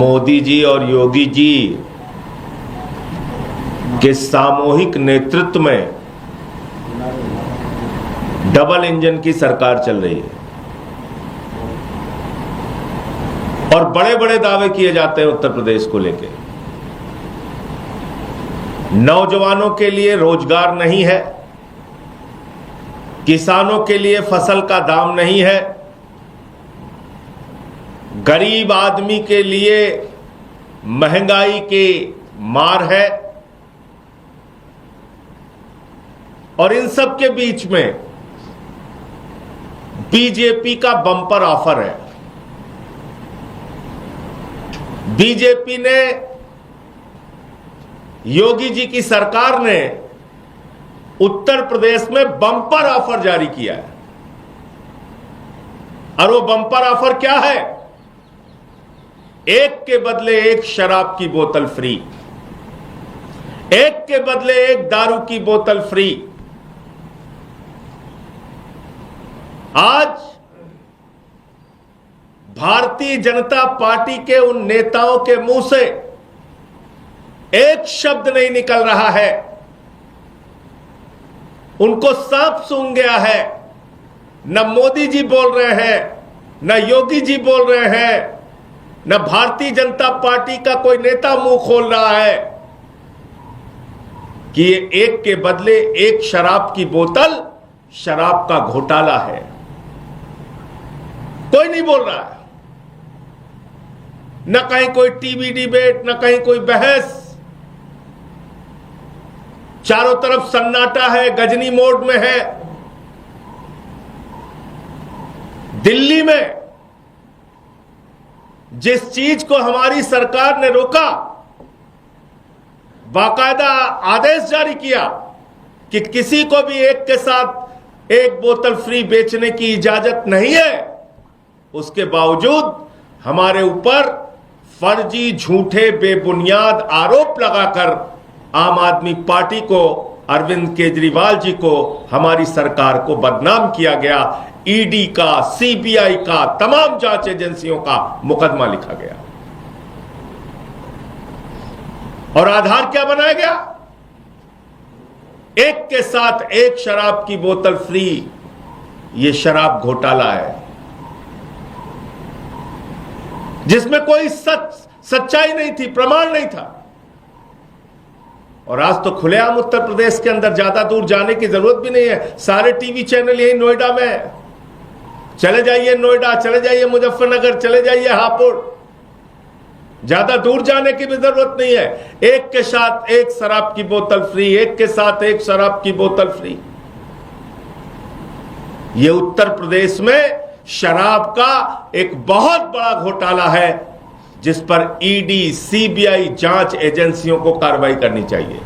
मोदी जी और योगी जी के सामूहिक नेतृत्व में डबल इंजन की सरकार चल रही है और बड़े बड़े दावे किए जाते हैं उत्तर प्रदेश को लेकर। नौजवानों के लिए रोजगार नहीं है, किसानों के लिए फसल का दाम नहीं है, गरीब आदमी के लिए महंगाई की मार है, और इन सब के बीच में बीजेपी का बम्पर ऑफर है। बीजेपी ने, योगी जी की सरकार ने उत्तर प्रदेश में बम्पर ऑफर जारी किया है। और वो बम्पर ऑफर क्या है? एक के बदले एक शराब की बोतल फ्री, एक के बदले एक दारू की बोतल फ्री। आज भारतीय जनता पार्टी के उन नेताओं के मुंह से एक शब्द नहीं निकल रहा है। उनको सांप सूंघ गया है। न मोदी जी बोल रहे हैं, न योगी जी बोल रहे हैं, न भारतीय जनता पार्टी का कोई नेता मुंह खोल रहा है कि ये एक के बदले एक शराब की बोतल शराब का घोटाला है। कोई नहीं बोल रहा है। न कहीं कोई टीवी डिबेट, न कहीं कोई बहस। चारों तरफ सन्नाटा है, गजनी मोड में है। दिल्ली में जिस चीज को हमारी सरकार ने रोका, बाकायदा आदेश जारी किया कि किसी को भी एक के साथ एक बोतल फ्री बेचने की इजाजत नहीं है, उसके बावजूद हमारे ऊपर फर्जी, झूठे, बेबुनियाद आरोप लगाकर आम आदमी पार्टी को, अरविंद केजरीवाल जी को, हमारी सरकार को बदनाम किया गया। ईडी का, सीबीआई का, तमाम जांच एजेंसियों का मुकदमा लिखा गया। और आधार क्या बनाया गया? एक के साथ एक शराब की बोतल फ्री। यह शराब घोटाला है जिसमें कोई सच्चाई नहीं थी, प्रमाण नहीं था। और आज तो खुलेआम उत्तर प्रदेश के अंदर ज्यादा दूर जाने की जरूरत भी नहीं है। सारे टीवी चैनल यही नोएडा में है। चले जाइए नोएडा, चले जाइए मुजफ्फरनगर, चले जाइए हापुड़। ज्यादा दूर जाने की भी जरूरत नहीं है। एक के साथ एक शराब की बोतल फ्री, एक के साथ एक शराब की बोतल फ्री। ये उत्तर प्रदेश में शराब का एक बहुत बड़ा घोटाला है जिस पर ईडी, सीबीआई जांच एजेंसियों को कार्रवाई करनी चाहिए।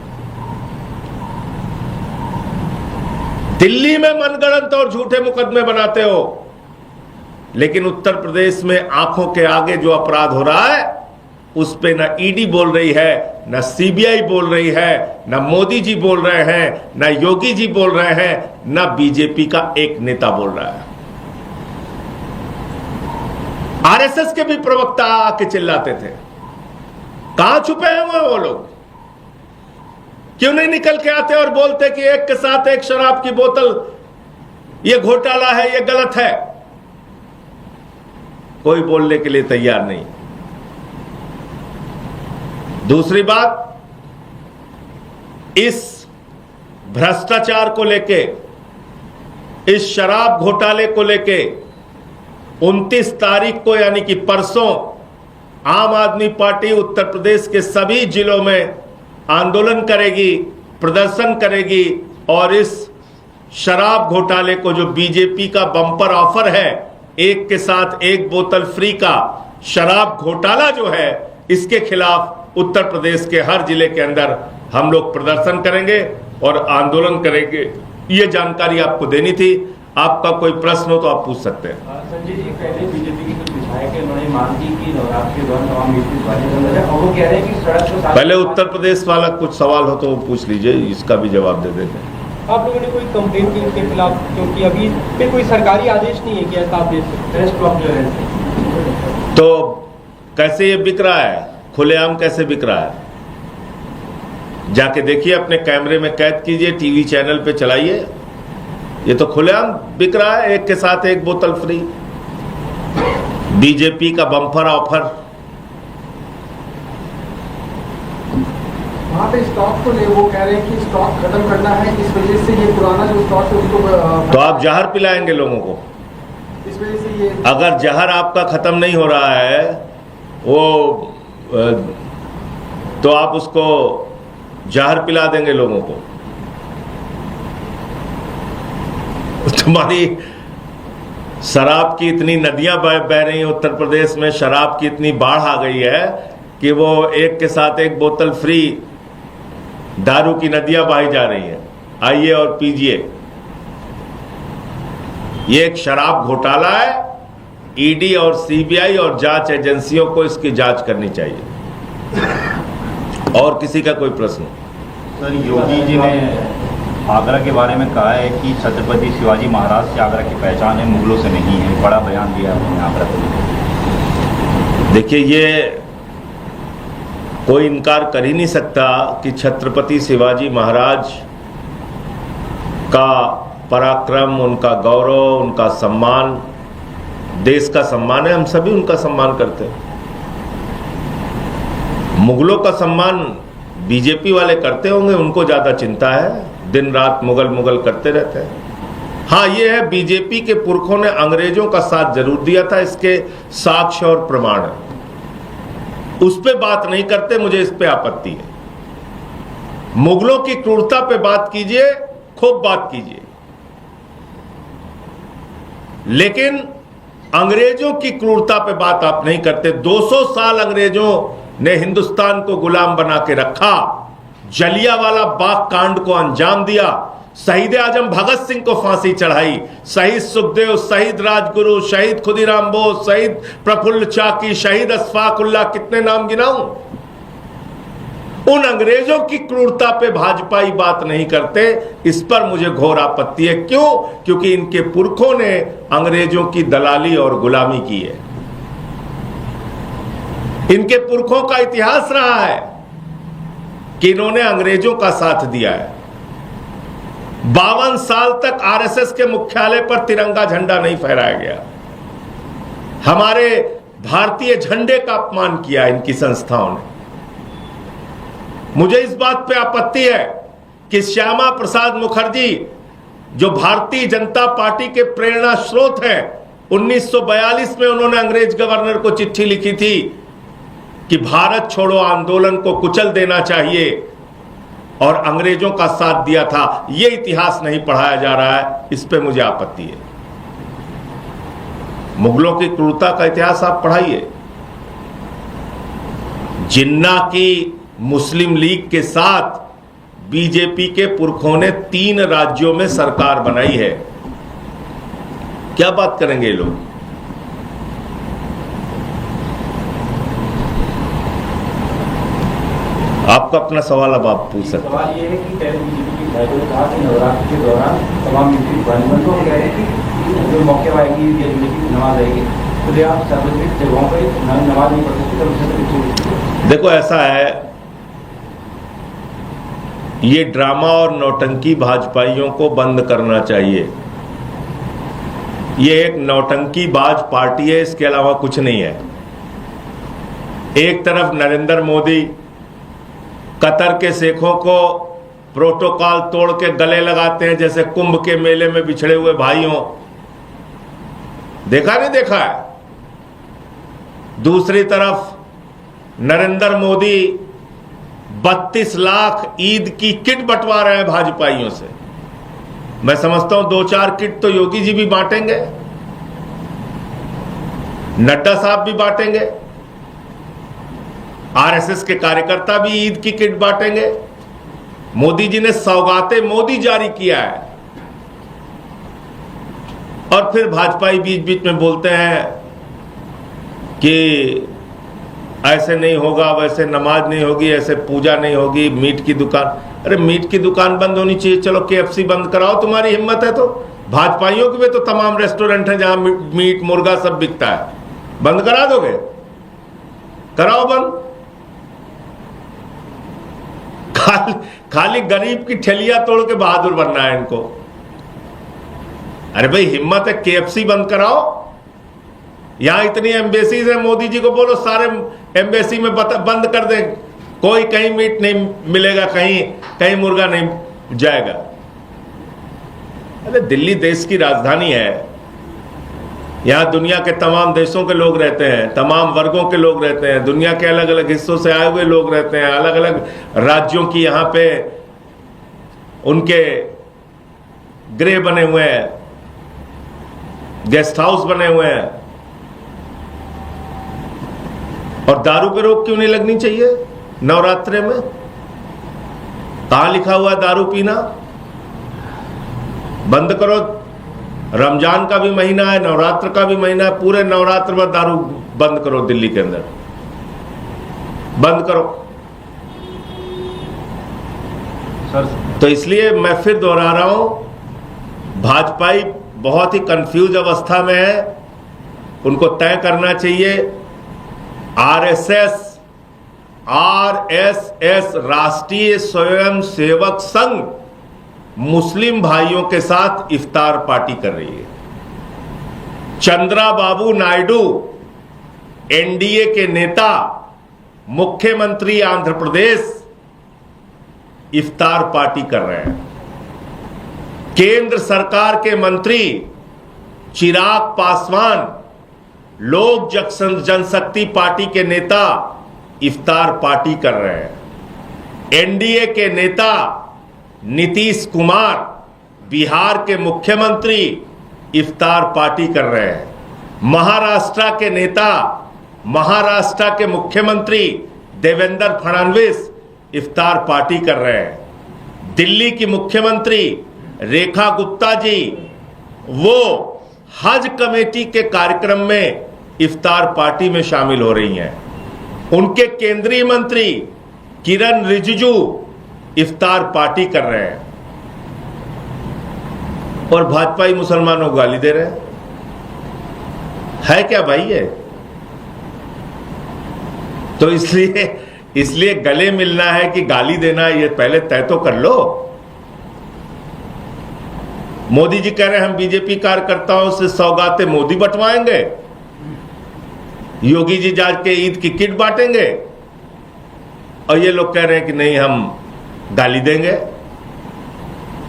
दिल्ली में मनगढ़ंत और झूठे मुकदमे बनाते हो, लेकिन उत्तर प्रदेश में आंखों के आगे जो अपराध हो रहा है उस पे न ईडी बोल रही है, न सीबीआई बोल रही है, न मोदी जी बोल रहे हैं, न योगी जी बोल रहे हैं, न बीजेपी का एक नेता बोल रहा है। आरएसएस के भी प्रवक्ता आके चिल्लाते थे। कहां छुपे हैं वो लोग? क्यों नहीं निकल के आते और बोलते कि एक के साथ एक शराब की बोतल ये घोटाला है, ये गलत है? कोई बोलने के लिए तैयार नहीं। दूसरी बात, इस भ्रष्टाचार को लेके, इस शराब घोटाले को लेके 29 तारीख को यानी कि परसों आम आदमी पार्टी उत्तर प्रदेश के सभी जिलों में आंदोलन करेगी, प्रदर्शन करेगी और इस शराब घोटाले को, जो बीजेपी का बम्पर ऑफर है एक के साथ एक बोतल फ्री का शराब घोटाला जो है, इसके खिलाफ उत्तर प्रदेश के हर जिले के अंदर हम लोग प्रदर्शन करेंगे और आंदोलन करेंगे। ये जानकारी आपको देनी थी। आपका कोई प्रश्न हो तो आप पूछ सकते हैं। संजय जी, पहले बीजेपी के कुछ विधायक हैं, उन्होंने मांग की कि नवरात्र के दौरान तमाम मीटिंग वाले बंद हो जाए, और वो कह रहे हैं कि सड़क को पहले उत्तर प्रदेश वाला कुछ सवाल हो तो पूछ लीजिए, इसका भी जवाब दे देते हैं। आप लोगों ने कोई कंप्लेंट की उसके खिलाफ? क्योंकि अभी फिर कोई सरकारी आदेश नहीं है कि ऐसा आप दे सकते। प्रेस ब्लॉक जो है तो कैसे ये बिक रहा है, खुलेआम कैसे बिक रहा है? जाके देखिए, अपने कैमरे में कैद कीजिए, टीवी चैनल पे चलाइए, ये तो खुलेआम बिक रहा है, एक के साथ एक बोतल फ्री। बीजेपी का बम्पर ऑफर। वहाँ पे स्टॉक को ले, वो कह रहे हैं कि स्टॉक खत्म करना है, इस वजह से ये पुराना जो स्टॉक है उसको तो आप जहर पिलाएंगे लोगों को। इस वजह से ये अगर जहर आपका खत्म नहीं हो रहा है वो तो आप उसको जहर पिला देंगे लोगों को। तुम्हारी शराब की इतनी नदियां बह रही हैं उत्तर प्रदेश में, शराब की इतनी बाढ़ आ गई है कि वो एक के साथ एक बोतल फ्री दारू की नदियां बही जा रही हैं। आइए और पीजिए। ये एक शराब घोटाला है। ईडी और सीबीआई और जांच एजेंसियों को इसकी जांच करनी चाहिए। और किसी का कोई प्रश्न? सर, योगी जी ने आगरा के बारे में कहा है कि छत्रपति शिवाजी महाराज से आगरा की पहचान है, मुगलों से नहीं है। बड़ा बयान दिया उन्होंने आगरा को। देखिए, ये कोई इनकार कर ही नहीं सकता कि छत्रपति शिवाजी महाराज का पराक्रम, उनका गौरव, उनका सम्मान देश का सम्मान है। हम सभी उनका सम्मान करते हैं। मुगलों का सम्मान बीजेपी वाले करते होंगे, उनको ज्यादा चिंता है, दिन रात मुगल मुगल करते रहते हैं। हाँ, ये है, बीजेपी के पुरखों ने अंग्रेजों का साथ जरूर दिया था, इसके साक्ष्य और प्रमाण है। उस पे बात नहीं करते, मुझे इस पे आपत्ति है। मुगलों की क्रूरता पे बात कीजिए, खूब बात कीजिए, लेकिन अंग्रेजों की क्रूरता पे बात आप नहीं करते। 200 साल अंग्रेजों ने हिंदुस्तान को गुलाम बना के रखा, जलियांवाला बाग कांड को अंजाम दिया, शहीद आजम भगत सिंह को फांसी चढ़ाई, शहीद सुखदेव, शहीद राजगुरु, शहीद खुदीराम बोस, शहीद प्रफुल्ल चाकी, शहीद अशफाक उल्लाह, कितने नाम गिनाऊं। उन अंग्रेजों की क्रूरता पे भाजपाई बात नहीं करते, इस पर मुझे घोर आपत्ति है। क्यों? क्योंकि इनके पुरखों ने अंग्रेजों की दलाली और गुलामी की है। इनके पुरखों का इतिहास रहा है कि इन्होंने अंग्रेजों का साथ दिया है। 52 साल तक आरएसएस के मुख्यालय पर तिरंगा झंडा नहीं फहराया गया। हमारे भारतीय झंडे का अपमान किया इनकी संस्थाओं ने। मुझे इस बात पे आपत्ति है कि श्यामा प्रसाद मुखर्जी, जो भारतीय जनता पार्टी के प्रेरणा स्रोत हैं, 1942 में उन्होंने अंग्रेज गवर्नर को चिट्ठी लिखी थी कि भारत छोड़ो आंदोलन को कुचल देना चाहिए, और अंग्रेजों का साथ दिया था। यह इतिहास नहीं पढ़ाया जा रहा है, इस पे मुझे आपत्ति है। मुगलों की क्रूरता का इतिहास आप पढ़ाइए। जिन्ना की मुस्लिम लीग के साथ बीजेपी के पुरखों ने 3 राज्यों में सरकार बनाई है। क्या बात करेंगे ये लोग? आपका अपना सवाल अब आप पूछ सकते हैं। सवाल ये है कि पहले बीजेपी के विधायकों ने कहा कि नवरात्र के दौरान तमाम मीटिंग बंद हो कह रहे हैं कि जो मौके आएगी या की नमाज आएगी तो आप सार्वजनिक जगहों पर नमाज नहीं पढ़ सकते, तो उससे देखो, ऐसा है, ये ड्रामा और नौटंकी भाजपाइयों को बंद करना चाहिए। ये एक नौटंकी बाज पार्टी है, इसके अलावा कुछ नहीं है। एक तरफ नरेंद्र मोदी कतर के शेखों को प्रोटोकॉल तोड़ के गले लगाते हैं, जैसे कुंभ के मेले में बिछड़े हुए भाइयों। देखा नहीं देखा है? दूसरी तरफ नरेंद्र मोदी 32 लाख ईद की किट बंटवा रहे हैं भाजपाइयों से। मैं समझता हूं 2-4 किट तो योगी जी भी बांटेंगे, नड्डा साहब भी बांटेंगे, आरएसएस के कार्यकर्ता भी ईद की किट बांटेंगे। मोदी जी ने सौगाते मोदी जारी किया है, और फिर भाजपाई बीच बीच में बोलते हैं कि ऐसे नहीं होगा, वैसे नमाज नहीं होगी, ऐसे पूजा नहीं होगी, मीट की दुकान। अरे मीट की दुकान बंद होनी चाहिए, चलो केएफसी बंद कराओ, तुम्हारी हिम्मत है तो। भाजपाइयों के भी तो तमाम रेस्टोरेंट हैं जहां मीट मुर्गा सब बिकता है, बंद करा दोगे? कराओ बंद। खाली गरीब की ठेलिया तोड़ के बहादुर बनना है इनको। अरे भाई हिम्मत है, KFC बंद कराओ। यहां इतनी एम्बेसीज है, मोदी जी को बोलो सारे एम्बेसी में बंद कर दें, कोई कहीं मीट नहीं मिलेगा, कहीं मुर्गा नहीं जाएगा। अरे दिल्ली देश की राजधानी है, यहां दुनिया के तमाम देशों के लोग रहते हैं, तमाम वर्गों के लोग रहते हैं, दुनिया के अलग अलग हिस्सों से आए हुए लोग रहते हैं, अलग अलग राज्यों की यहां पे उनके गृह बने हुए हैं, गेस्ट हाउस बने हुए हैं। और दारू पे रोक क्यों नहीं लगनी चाहिए नवरात्रे में? कहां लिखा हुआ है दारू पीना? बंद करो। रमजान का भी महीना है, नवरात्र का भी महीना है, पूरे नवरात्र में दारू बंद करो, दिल्ली के अंदर बंद करो। सर तो इसलिए मैं फिर दोहरा रहा हूं, भाजपाई बहुत ही कंफ्यूज अवस्था में है। उनको तय करना चाहिए RSS राष्ट्रीय स्वयंसेवक संघ मुस्लिम भाइयों के साथ इफ्तार पार्टी कर रही है। चंद्राबाबू नायडू NDA के नेता, मुख्यमंत्री आंध्र प्रदेश इफ्तार पार्टी कर रहे हैं। केंद्र सरकार के मंत्री चिराग पासवान, लोक जनशक्ति पार्टी के नेता इफ्तार पार्टी कर रहे हैं। NDA के नेता नीतीश कुमार, बिहार के मुख्यमंत्री इफ्तार पार्टी कर रहे हैं। महाराष्ट्र के नेता, महाराष्ट्र के मुख्यमंत्री देवेंद्र फडणवीस इफ्तार पार्टी कर रहे हैं। दिल्ली की मुख्यमंत्री रेखा गुप्ता जी, वो हज कमेटी के कार्यक्रम में इफ्तार पार्टी में शामिल हो रही हैं। उनके केंद्रीय मंत्री किरण रिजिजू इफ्तार पार्टी कर रहे हैं। और भाजपाई मुसलमानों को गाली दे रहे हैं। है क्या भाई ये? तो इसलिए गले मिलना है कि गाली देना है, ये पहले तय तो कर लो। मोदी जी कह रहे हैं हम बीजेपी कार्यकर्ताओं से सौगातें मोदी बंटवाएंगे, योगी जी जाके ईद की किट बांटेंगे, और ये लोग कह रहे हैं कि नहीं हम गाली देंगे।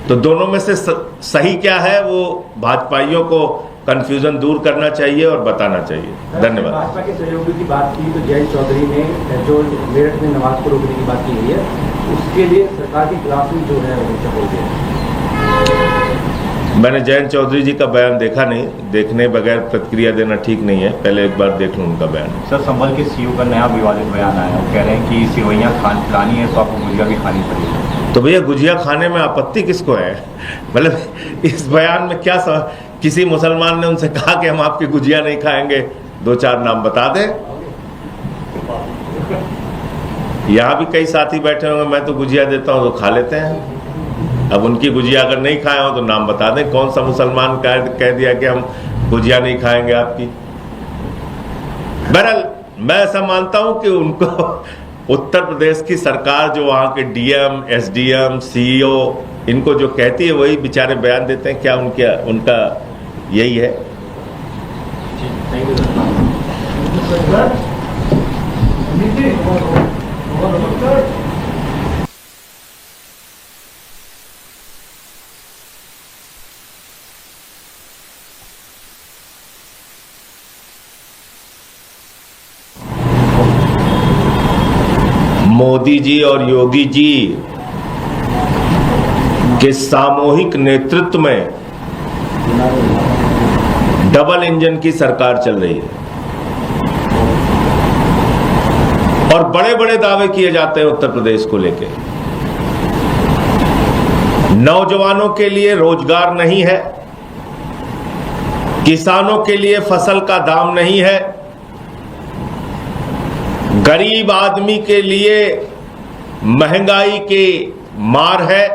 तो दोनों में से सही क्या है, वो भाजपाइयों को कंफ्यूजन दूर करना चाहिए और बताना चाहिए। धन्यवाद। भाजपा के सहयोगी की बात की तो जयंत चौधरी ने जो मेरठ में नमाज को रोकने की बात की गई है, उसके लिए सरकार की खिलाफ जो है वो बोल दिया। मैंने जयंत चौधरी जी का बयान देखा नहीं, देखने बगैर प्रतिक्रिया देना ठीक नहीं है, पहले एक बार देख लूं उनका बयान। सर संभल के सीईओ का नया विवादित बयान आया है, वो कह रहे हैं कि सेवैयां खानी है तो आपको गुजिया भी खानी पड़ेगी। तो भैया गुजिया खाने में आपत्ति किसको है? मतलब इस बयान में क्या किसी मुसलमान ने उनसे कहा कि हम आपकी गुजिया नहीं खाएंगे? दो चार नाम बता दें। यहाँ भी कई साथी बैठे होंगे, मैं तो गुजिया देता हूँ तो खा लेते हैं। अब उनकी गुजिया अगर नहीं खाए हो तो नाम बता दें, कौन सा मुसलमान कह दिया कि हम गुजिया नहीं खाएंगे आपकी। बहरहाल मैं ऐसा मानता हूं कि उनको उत्तर प्रदेश की सरकार, जो वहां के DM, SDM, CEO, इनको जो कहती है वही बेचारे बयान देते हैं। क्या उनका यही है? मोदी जी और योगी जी के सामूहिक नेतृत्व में डबल इंजन की सरकार चल रही है और बड़े बड़े दावे किए जाते हैं उत्तर प्रदेश को लेकर। नौजवानों के लिए रोजगार नहीं है, किसानों के लिए फसल का दाम नहीं है, गरीब आदमी के लिए महंगाई की मार है।